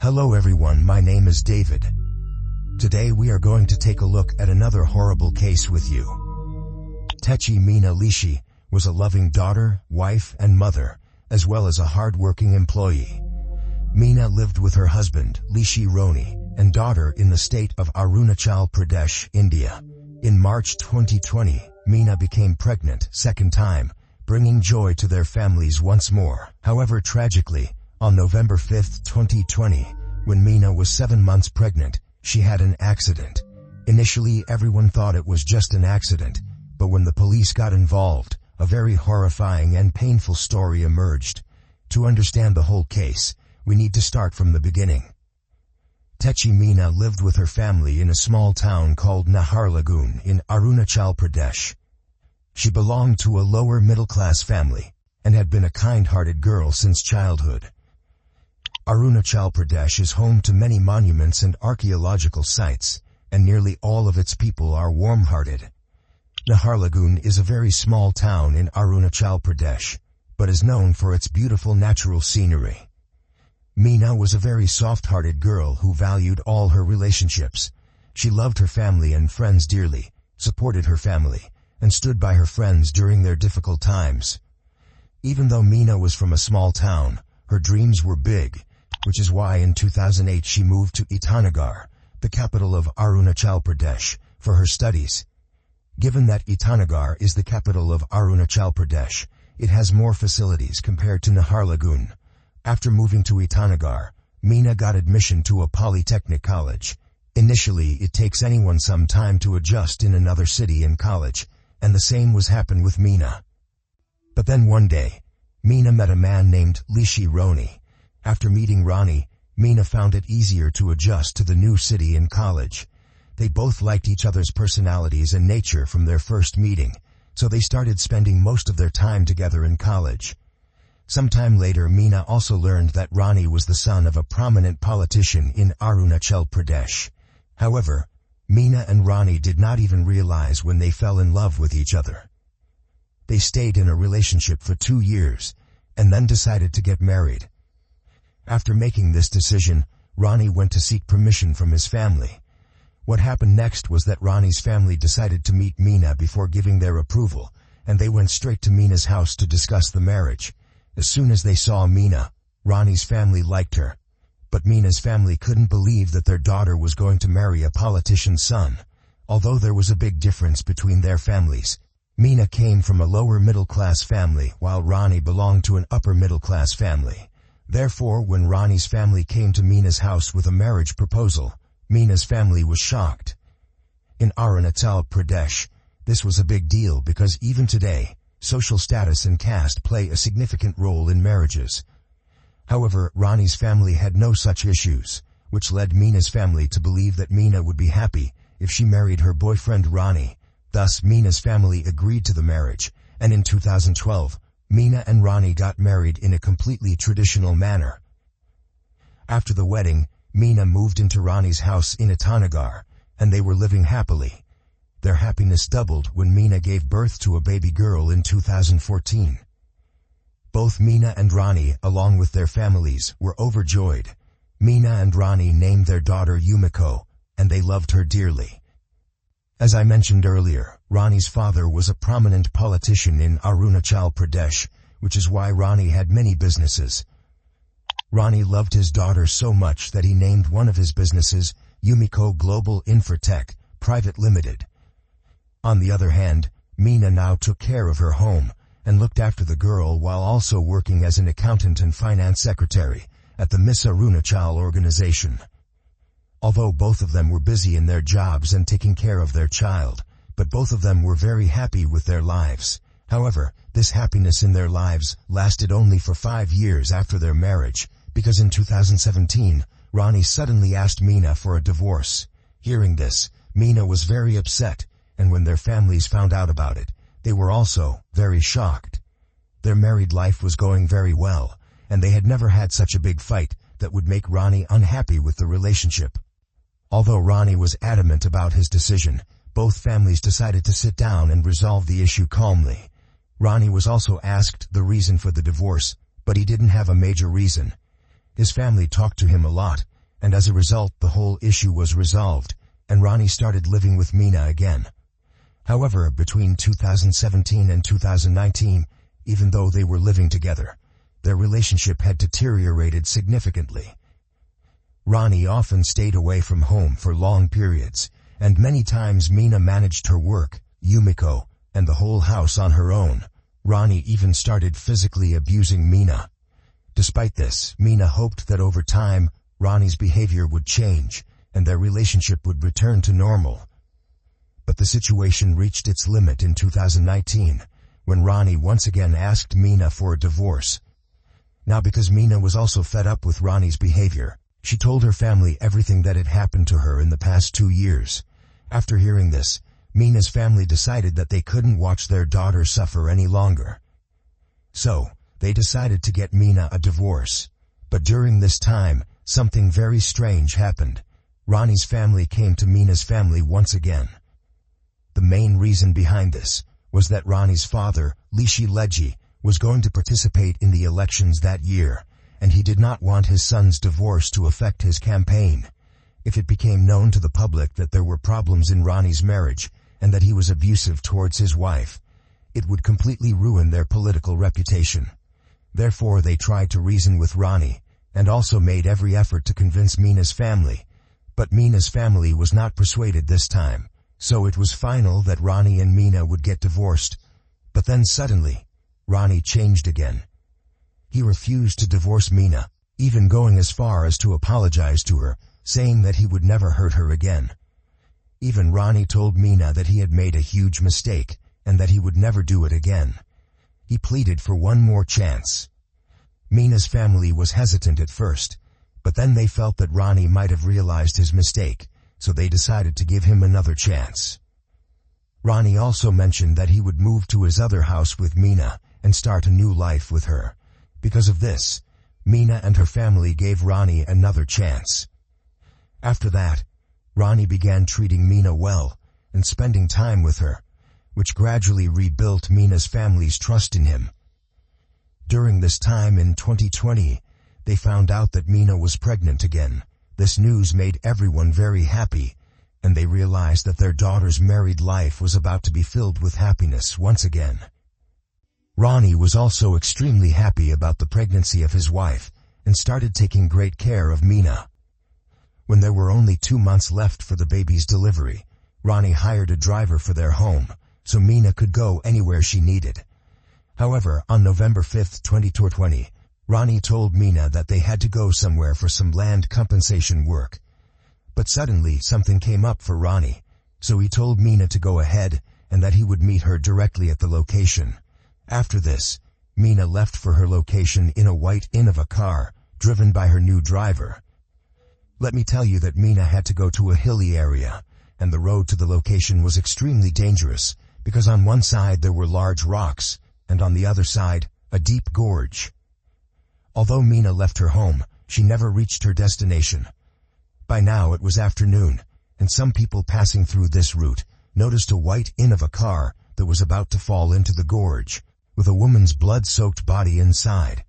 Hello everyone, my name is David. Today we are going to take a look at another horrible case with you. Mina Leishi was a loving daughter, wife, and mother, as well as a hard-working employee. Mina lived with her husband, Leishi Roni, and daughter in the state of Arunachal Pradesh, India. In March 2020, Mina became pregnant second time, bringing joy to their families once more. However, tragically, on November 5, 2020, when Mina was 7 months pregnant, she had an accident. Initially, everyone thought it was just an accident, but when the police got involved, a very horrifying and painful story emerged. To understand the whole case, we need to start from the beginning. Mina lived with her family in a small town called Naharlagun in Arunachal Pradesh. She belonged to a lower middle-class family and had been a kind-hearted girl since childhood. Arunachal Pradesh is home to many monuments and archaeological sites, and nearly all of its people are warm-hearted. Naharlagun is a very small town in Arunachal Pradesh, but is known for its beautiful natural scenery. Mina was a very soft-hearted girl who valued all her relationships. She loved her family and friends dearly, supported her family, and stood by her friends during their difficult times. Even though Mina was from a small town, her dreams were big, which is why in 2008 she moved to Itanagar, the capital of Arunachal Pradesh, for her studies. Given that Itanagar is the capital of Arunachal Pradesh, it has more facilities compared to Naharlagun. After moving to Itanagar, Mina got admission to a polytechnic college. Initially, it takes anyone some time to adjust in another city and college, and the same was happened with Mina. But then one day, Mina met a man named Leishi Roni. After meeting Rani, Mina found it easier to adjust to the new city and college. They both liked each other's personalities and nature from their first meeting, so they started spending most of their time together in college. Sometime later, Mina also learned that Rani was the son of a prominent politician in Arunachal Pradesh. However, Mina and Rani did not even realize when they fell in love with each other. They stayed in a relationship for 2 years, and then decided to get married. After making this decision, Rani went to seek permission from his family. What happened next was that Rani's family decided to meet Mina before giving their approval, and they went straight to Mina's house to discuss the marriage. As soon as they saw Mina, Rani's family liked her. But Mina's family couldn't believe that their daughter was going to marry a politician's son. Although there was a big difference between their families, Mina came from a lower middle-class family while Rani belonged to an upper middle-class family. Therefore, when Rani's family came to Mina's house with a marriage proposal, Mina's family was shocked. In Arunachal Pradesh, this was a big deal because even today, social status and caste play a significant role in marriages. However, Rani's family had no such issues, which led Mina's family to believe that Mina would be happy if she married her boyfriend Rani. Thus, Mina's family agreed to the marriage, and in 2012, Mina and Rani got married in a completely traditional manner. After the wedding, Mina moved into Rani's house in Itanagar, and they were living happily. Their happiness doubled when Mina gave birth to a baby girl in 2014. Both Mina and Rani, along with their families, were overjoyed. Mina and Rani named their daughter Yumiko, and they loved her dearly. As I mentioned earlier, Rani's father was a prominent politician in Arunachal Pradesh, which is why Rani had many businesses. Rani loved his daughter so much that he named one of his businesses Yumiko Global Infratech Private Limited. On the other hand, Mina now took care of her home and looked after the girl while also working as an accountant and finance secretary at the Miss Arunachal organization. Although both of them were busy in their jobs and taking care of their child, but both of them were very happy with their lives. However, this happiness in their lives lasted only for 5 years after their marriage, because in 2017, Rani suddenly asked Mina for a divorce. Hearing this, Mina was very upset, and when their families found out about it, they were also very shocked. Their married life was going very well, and they had never had such a big fight that would make Rani unhappy with the relationship. Although Rani was adamant about his decision, both families decided to sit down and resolve the issue calmly. Rani was also asked the reason for the divorce, but he didn't have a major reason. His family talked to him a lot, and as a result the whole issue was resolved, and Ronnie started living with Mina again. However, between 2017 and 2019, even though they were living together, their relationship had deteriorated significantly. Ronnie often stayed away from home for long periods, and many times Mina managed her work, Yumiko, and the whole house on her own. Ronnie even started physically abusing Mina. Despite this, Mina hoped that over time, Ronnie's behavior would change, and their relationship would return to normal. But the situation reached its limit in 2019, when Ronnie once again asked Mina for a divorce. Now because Mina was also fed up with Ronnie's behavior, she told her family everything that had happened to her in the past 2 years. After hearing this, Mina's family decided that they couldn't watch their daughter suffer any longer. So, they decided to get Mina a divorce. But during this time, something very strange happened. Ronnie's family came to Mina's family once again. The main reason behind this was that Ronnie's father, Mina Leishi, was going to participate in the elections that year, and he did not want his son's divorce to affect his campaign. If it became known to the public that there were problems in Ronnie's marriage and that he was abusive towards his wife, it would completely ruin their political reputation. Therefore, they tried to reason with Ronnie, and also made every effort to convince Mina's family. But Mina's family was not persuaded this time, so it was final that Ronnie and Mina would get divorced. But then suddenly, Ronnie changed again. He refused to divorce Mina, even going as far as to apologize to her, saying that he would never hurt her again. Even Ronnie told Mina that he had made a huge mistake, and that he would never do it again. He pleaded for one more chance. Mina's family was hesitant at first, but then they felt that Ronnie might have realized his mistake, so they decided to give him another chance. Ronnie also mentioned that he would move to his other house with Mina and start a new life with her. Because of this, Mina and her family gave Ronnie another chance. After that, Ronnie began treating Mina well and spending time with her, which gradually rebuilt Mina's family's trust in him. During this time in 2020, they found out that Mina was pregnant again. This news made everyone very happy, and they realized that their daughter's married life was about to be filled with happiness once again. Ronnie was also extremely happy about the pregnancy of his wife and started taking great care of Mina. When there were only 2 months left for the baby's delivery, Ronnie hired a driver for their home, so Mina could go anywhere she needed. However, on November 5, 2020, Ronnie told Mina that they had to go somewhere for some land compensation work. But suddenly something came up for Ronnie, so he told Mina to go ahead and that he would meet her directly at the location. After this, Mina left for her location in a white Innova car, driven by her new driver. Let me tell you that Mina had to go to a hilly area, and the road to the location was extremely dangerous, because on one side there were large rocks, and on the other side, a deep gorge. Although Mina left her home, she never reached her destination. By now it was afternoon, and some people passing through this route noticed a white Innova car that was about to fall into the gorge, with a woman's blood-soaked body inside.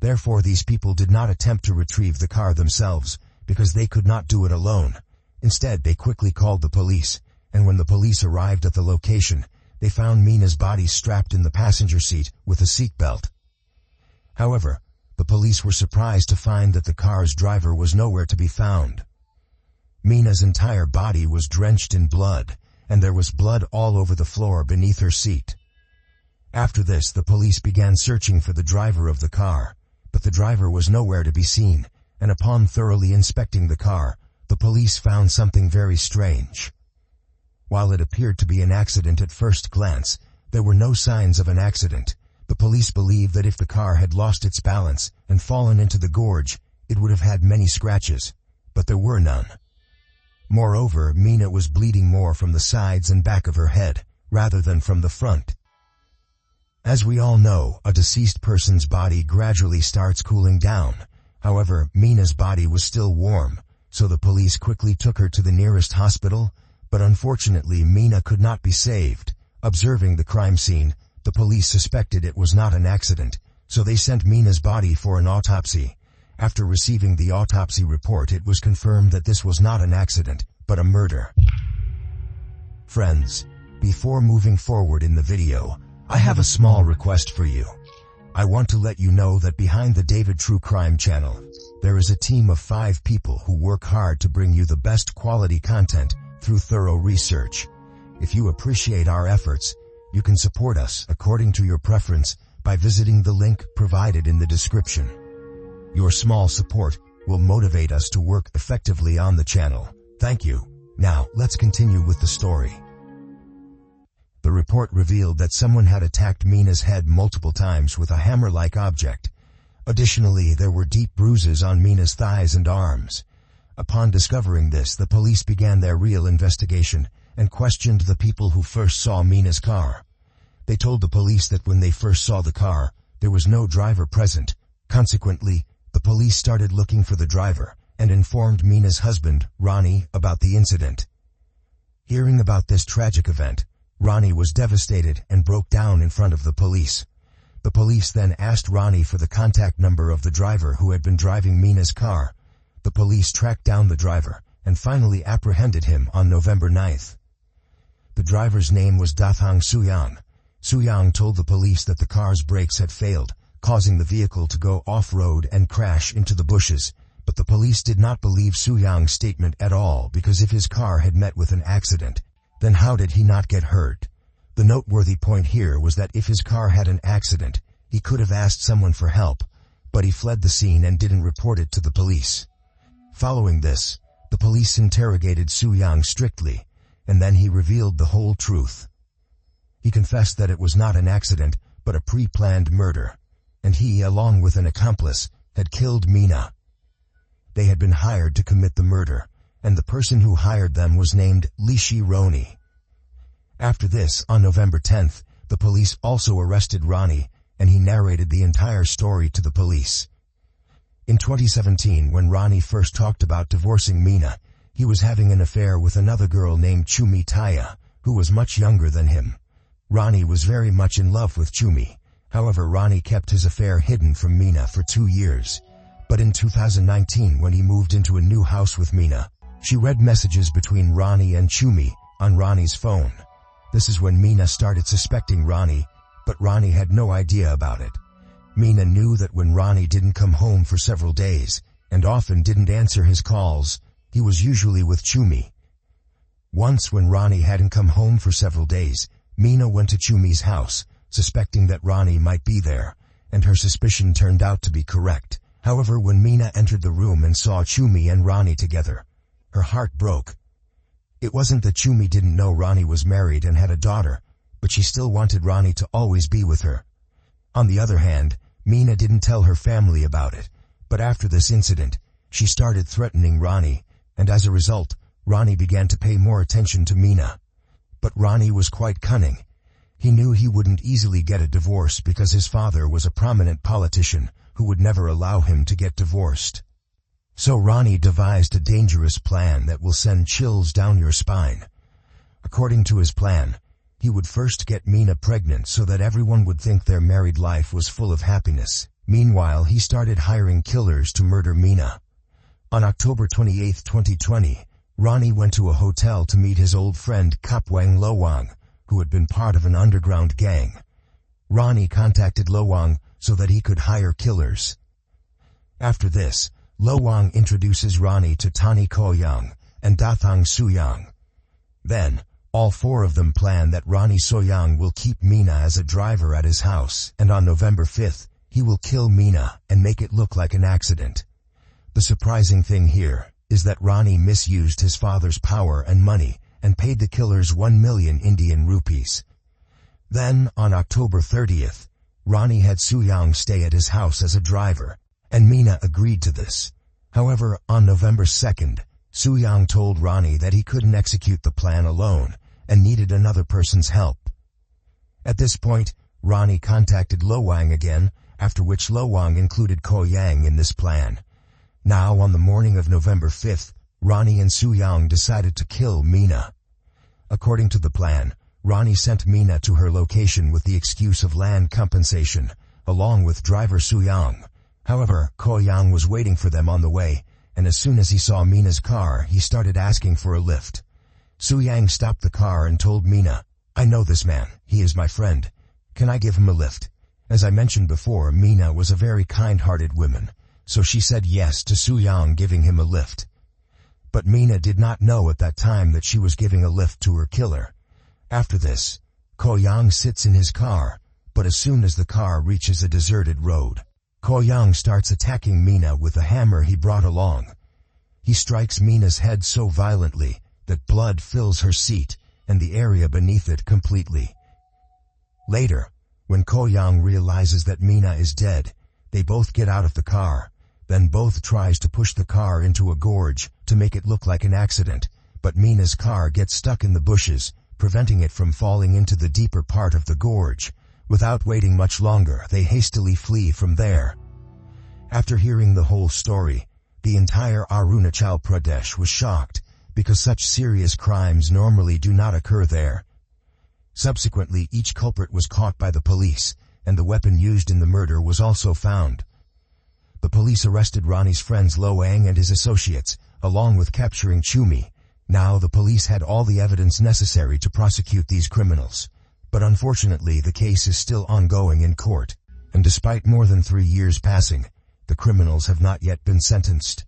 Therefore, these people did not attempt to retrieve the car themselves, because they could not do it alone. Instead, they quickly called the police, and when the police arrived at the location, they found Mina's body strapped in the passenger seat with a seatbelt. However, the police were surprised to find that the car's driver was nowhere to be found. Mina's entire body was drenched in blood, and there was blood all over the floor beneath her seat. After this, the police began searching for the driver of the car, but the driver was nowhere to be seen, and upon thoroughly inspecting the car, the police found something very strange. While it appeared to be an accident at first glance, there were no signs of an accident. The police believed that if the car had lost its balance and fallen into the gorge, it would have had many scratches, but there were none. Moreover, Mina was bleeding more from the sides and back of her head, rather than from the front. As we all know, a deceased person's body gradually starts cooling down. However, Mina's body was still warm, so the police quickly took her to the nearest hospital, but unfortunately Mina could not be saved. Observing the crime scene, the police suspected it was not an accident, so they sent Mina's body for an autopsy. After receiving the autopsy report, it was confirmed that this was not an accident, but a murder. Friends, before moving forward in the video, I have a small request for you. I want to let you know that behind the David True Crime channel, there is a team of 5 people who work hard to bring you the best quality content through thorough research. If you appreciate our efforts, you can support us according to your preference by visiting the link provided in the description. Your small support will motivate us to work effectively on the channel. Thank you. Now, let's continue with the story. The report revealed that someone had attacked Mina's head multiple times with a hammer-like object. Additionally, there were deep bruises on Mina's thighs and arms. Upon discovering this, the police began their real investigation and questioned the people who first saw Mina's car. They told the police that when they first saw the car, there was no driver present. Consequently, the police started looking for the driver and informed Mina's husband, Ronnie, about the incident. Hearing about this tragic event, Ronnie was devastated and broke down in front of the police. The police then asked Ronnie for the contact number of the driver who had been driving Mina's car. The police tracked down the driver and finally apprehended him on November 9th. The driver's name was Dathang Suyang. Suyang told the police that the car's brakes had failed, causing the vehicle to go off-road and crash into the bushes. But the police did not believe Suyang's statement at all, because if his car had met with an accident, then how did he not get hurt? The noteworthy point here was that if his car had an accident, he could have asked someone for help, but he fled the scene and didn't report it to the police. Following this, the police interrogated Suyang strictly, and then he revealed the whole truth. He confessed that it was not an accident, but a pre-planned murder, and he, along with an accomplice, had killed Mina. They had been hired to commit the murder, and the person who hired them was named Leishi Roni. After this, on November 10th, the police also arrested Ronnie, and he narrated the entire story to the police. In 2017, when Ronnie first talked about divorcing Mina, he was having an affair with another girl named Chumi Taya, who was much younger than him. Ronnie was very much in love with Chumi. However, Ronnie kept his affair hidden from Mina for 2 years. But in 2019, when he moved into a new house with Mina, she read messages between Ronnie and Chumi on Ronnie's phone. This is when Mina started suspecting Ronnie, but Ronnie had no idea about it. Mina knew that when Ronnie didn't come home for several days, and often didn't answer his calls, he was usually with Chumi. Once when Ronnie hadn't come home for several days, Mina went to Chumi's house, suspecting that Ronnie might be there, and her suspicion turned out to be correct. However, when Mina entered the room and saw Chumi and Ronnie together, her heart broke. It wasn't that Chumi didn't know Ronnie was married and had a daughter, but she still wanted Ronnie to always be with her. On the other hand, Mina didn't tell her family about it, but after this incident, she started threatening Ronnie, and as a result, Ronnie began to pay more attention to Mina. But Ronnie was quite cunning. He knew he wouldn't easily get a divorce because his father was a prominent politician who would never allow him to get divorced. So Ronnie devised a dangerous plan that will send chills down your spine. According to his plan, he would first get Mina pregnant so that everyone would think their married life was full of happiness. Meanwhile, he started hiring killers to murder Mina. On October 28, 2020, Ronnie went to a hotel to meet his old friend Kapwang Lowang, who had been part of an underground gang. Ronnie contacted Lowang so that he could hire killers. After this, Lowang introduces Ronnie to Tani Koyang and Dathang Suyang. Then, all 4 of them plan that Ronnie Soyang will keep Mina as a driver at his house, and on November 5th, he will kill Mina and make it look like an accident. The surprising thing here is that Ronnie misused his father's power and money and paid the killers 1 million Indian rupees. Then, on October 30th, Ronnie had Suyang stay at his house as a driver, and Mina agreed to this. However, on November 2nd, Suyang told Ronnie that he couldn't execute the plan alone and needed another person's help. At this point, Ronnie contacted Lowang again, after which Lowang included Koyang in this plan. Now, on the morning of November 5th, Ronnie and Suyang decided to kill Mina. According to the plan, Ronnie sent Mina to her location with the excuse of land compensation, along with driver Suyang. However, Ko Yang was waiting for them on the way, and as soon as he saw Mina's car, he started asking for a lift. Su Yang stopped the car and told Mina, "I know this man, he is my friend. Can I give him a lift?" As I mentioned before, Mina was a very kind-hearted woman, so she said yes to Su Yang giving him a lift. But Mina did not know at that time that she was giving a lift to her killer. After this, Ko Yang sits in his car, but as soon as the car reaches a deserted road, Ko Yang starts attacking Mina with a hammer he brought along. He strikes Mina's head so violently that blood fills her seat and the area beneath it completely. Later, when Ko Yang realizes that Mina is dead, they both get out of the car, then both tries to push the car into a gorge to make it look like an accident, but Mina's car gets stuck in the bushes, preventing it from falling into the deeper part of the gorge. Without waiting much longer, they hastily flee from there. After hearing the whole story, the entire Arunachal Pradesh was shocked, because such serious crimes normally do not occur there. Subsequently, each culprit was caught by the police, and the weapon used in the murder was also found. The police arrested Ronnie's friends Lo Ang and his associates, along with capturing Chumi. Now the police had all the evidence necessary to prosecute these criminals. But unfortunately, the case is still ongoing in court, and despite more than 3 years passing, the criminals have not yet been sentenced.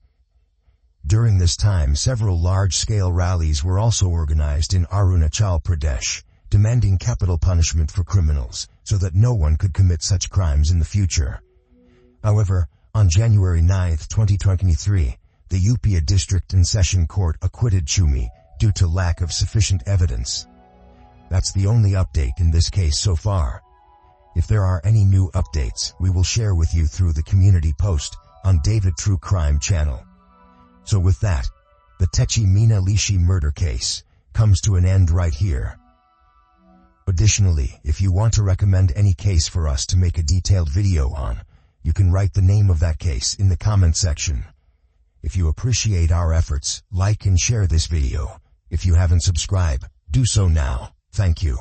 During this time, several large-scale rallies were also organized in Arunachal Pradesh, demanding capital punishment for criminals, so that no one could commit such crimes in the future. However, on January 9, 2023, the Upia District and Session Court acquitted Chumi due to lack of sufficient evidence. That's the only update in this case so far. If there are any new updates, we will share with you through the community post on David True Crime channel. So with that, the Techi Mina Leishi murder case comes to an end right here. Additionally, if you want to recommend any case for us to make a detailed video on, you can write the name of that case in the comment section. If you appreciate our efforts, like and share this video. If you haven't subscribed, do so now. Thank you.